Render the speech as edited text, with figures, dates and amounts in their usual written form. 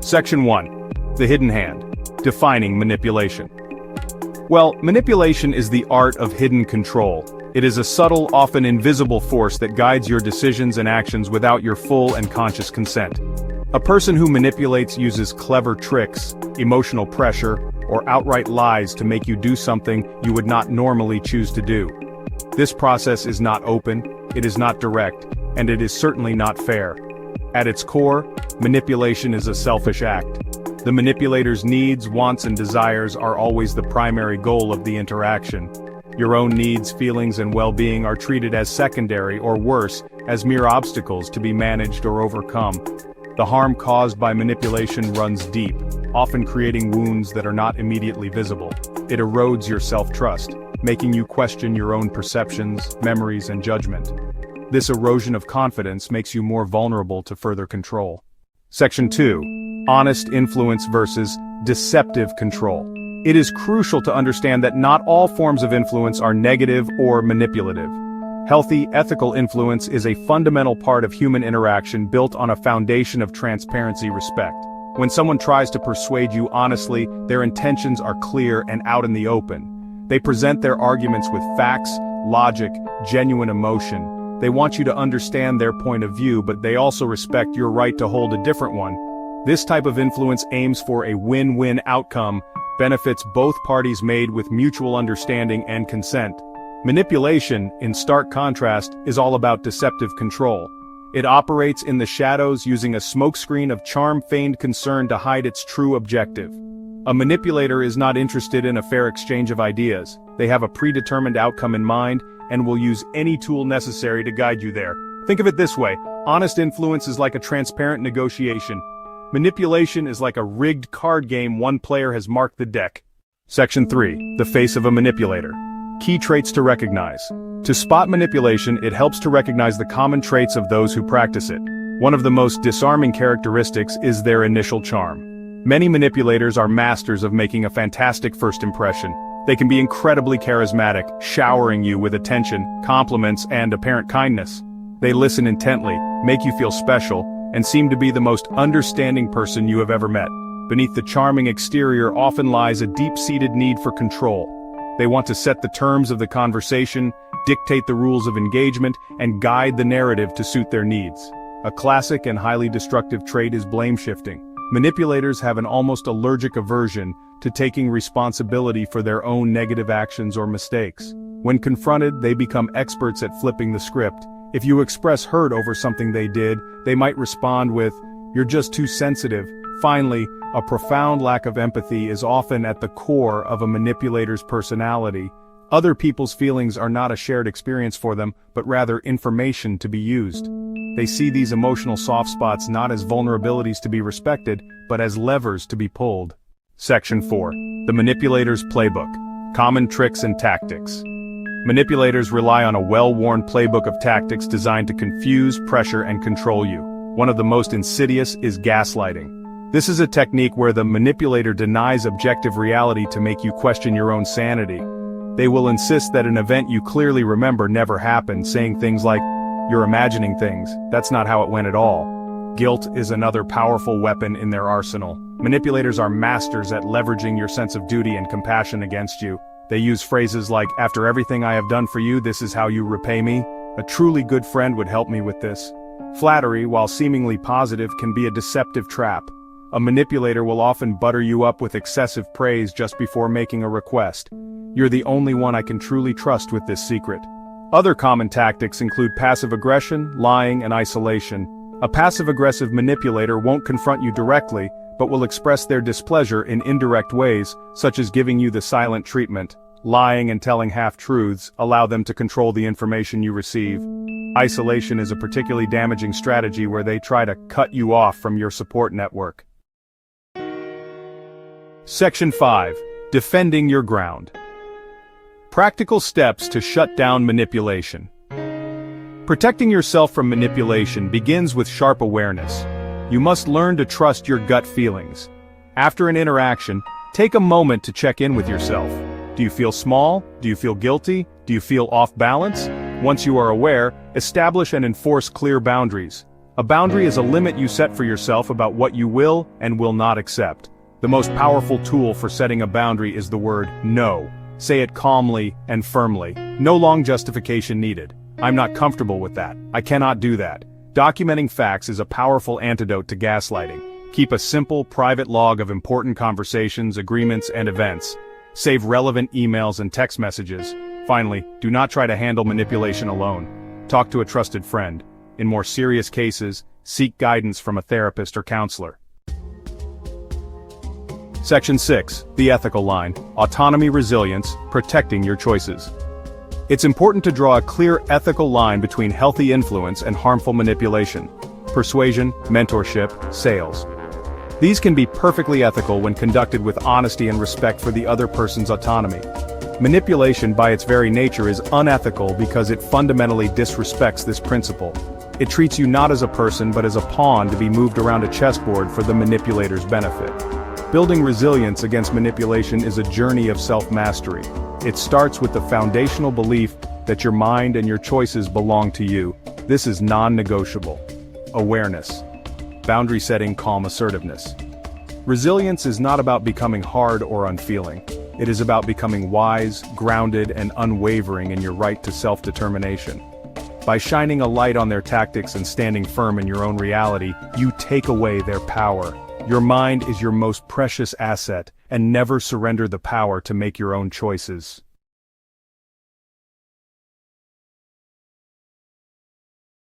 Section 1. The Hidden Hand. Defining manipulation. Well, manipulation is the art of hidden control. It is a subtle, often invisible force that guides your decisions and actions without your full and conscious consent. A person who manipulates uses clever tricks, emotional pressure, or outright lies to make you do something you would not normally choose to do. This process is not open, it is not direct, and it is certainly not fair. At its core, manipulation is a selfish act. The manipulator's needs, wants, and desires are always the primary goal of the interaction. Your own needs, feelings, and well-being are treated as secondary or worse, as mere obstacles to be managed or overcome. The harm caused by manipulation runs deep, often creating wounds that are not immediately visible. It erodes your self-trust, making you question your own perceptions, memories, and judgment. This erosion of confidence makes you more vulnerable to further control. Section 2. Honest influence versus deceptive control. It is crucial to understand that not all forms of influence are negative or manipulative. Healthy, ethical influence is a fundamental part of human interaction built on a foundation of transparency, respect. When someone tries to persuade you honestly, their intentions are clear and out in the open. They present their arguments with facts, logic, genuine emotion. They want you to understand their point of view, but they also respect your right to hold a different one. This type of influence aims for a win-win outcome, benefits both parties made with mutual understanding and consent. Manipulation, in stark contrast, is all about deceptive control. It operates in the shadows using a smokescreen of charm-feigned concern to hide its true objective. A manipulator is not interested in a fair exchange of ideas. They have a predetermined outcome in mind and will use any tool necessary to guide you there. Think of it this way: honest influence is like a transparent negotiation. Manipulation is like a rigged card game one player has marked the deck. Section 3. The face of a manipulator. Key traits to recognize. To spot manipulation, it helps to recognize the common traits of those who practice it. One of the most disarming characteristics is their initial charm. Many manipulators are masters of making a fantastic first impression. They can be incredibly charismatic, showering you with attention, compliments, and apparent kindness. They listen intently, make you feel special, and seem to be the most understanding person you have ever met. Beneath the charming exterior often lies a deep-seated need for control. They want to set the terms of the conversation, dictate the rules of engagement, and guide the narrative to suit their needs. A classic and highly destructive trait is blame-shifting. Manipulators have an almost allergic aversion to taking responsibility for their own negative actions or mistakes. When confronted, they become experts at flipping the script. If you express hurt over something they did, they might respond with, "You're just too sensitive." Finally, a profound lack of empathy is often at the core of a manipulator's personality. Other people's feelings are not a shared experience for them, but rather information to be used. They see these emotional soft spots not as vulnerabilities to be respected, but as levers to be pulled. Section 4. The Manipulator's Playbook. Common tricks and tactics. Manipulators rely on a well-worn playbook of tactics designed to confuse, pressure, and control you. One of the most insidious is gaslighting. This is a technique where the manipulator denies objective reality to make you question your own sanity. They will insist that an event you clearly remember never happened, saying things like, "You're imagining things, that's not how it went at all." Guilt is another powerful weapon in their arsenal. Manipulators are masters at leveraging your sense of duty and compassion against you. They use phrases like, "After everything I have done for you, this is how you repay me. A truly good friend would help me with this." Flattery, while seemingly positive, can be a deceptive trap. A manipulator will often butter you up with excessive praise just before making a request. "You're the only one I can truly trust with this secret." Other common tactics include passive aggression, lying, and isolation. A passive-aggressive manipulator won't confront you directly, but will express their displeasure in indirect ways, such as giving you the silent treatment. Lying and telling half-truths allow them to control the information you receive. Isolation is a particularly damaging strategy where they try to cut you off from your support network. Section 5. Defending your ground. Practical steps to shut down manipulation. Protecting yourself from manipulation begins with sharp awareness. You must learn to trust your gut feelings. After an interaction, take a moment to check in with yourself. Do you feel small? Do you feel guilty? Do you feel off balance? Once you are aware, establish and enforce clear boundaries. A boundary is a limit you set for yourself about what you will and will not accept. The most powerful tool for setting a boundary is the word no. Say it calmly and firmly. No long justification needed. I'm not comfortable with that. I cannot do that. Documenting facts is a powerful antidote to gaslighting. Keep a simple, private log of important conversations, agreements, and events. Save relevant emails and text messages. Finally, do not try to handle manipulation alone. Talk to a trusted friend. In more serious cases, seek guidance from a therapist or counselor. Section 6. The ethical line. Autonomy, resilience, protecting your choices. It's important to draw a clear ethical line between healthy influence and harmful manipulation. Persuasion, mentorship, sales. These can be perfectly ethical when conducted with honesty and respect for the other person's autonomy. Manipulation by its very nature is unethical because it fundamentally disrespects this principle. It treats you not as a person but as a pawn to be moved around a chessboard for the manipulator's benefit. Building resilience against manipulation is a journey of self-mastery. It starts with the foundational belief that your mind and your choices belong to you. This is non-negotiable. Awareness. Boundary setting, calm assertiveness. Resilience is not about becoming hard or unfeeling. It is about becoming wise, grounded, and unwavering in your right to self-determination. By shining a light on their tactics and standing firm in your own reality, you take away their power. Your mind is your most precious asset, and never surrender the power to make your own choices.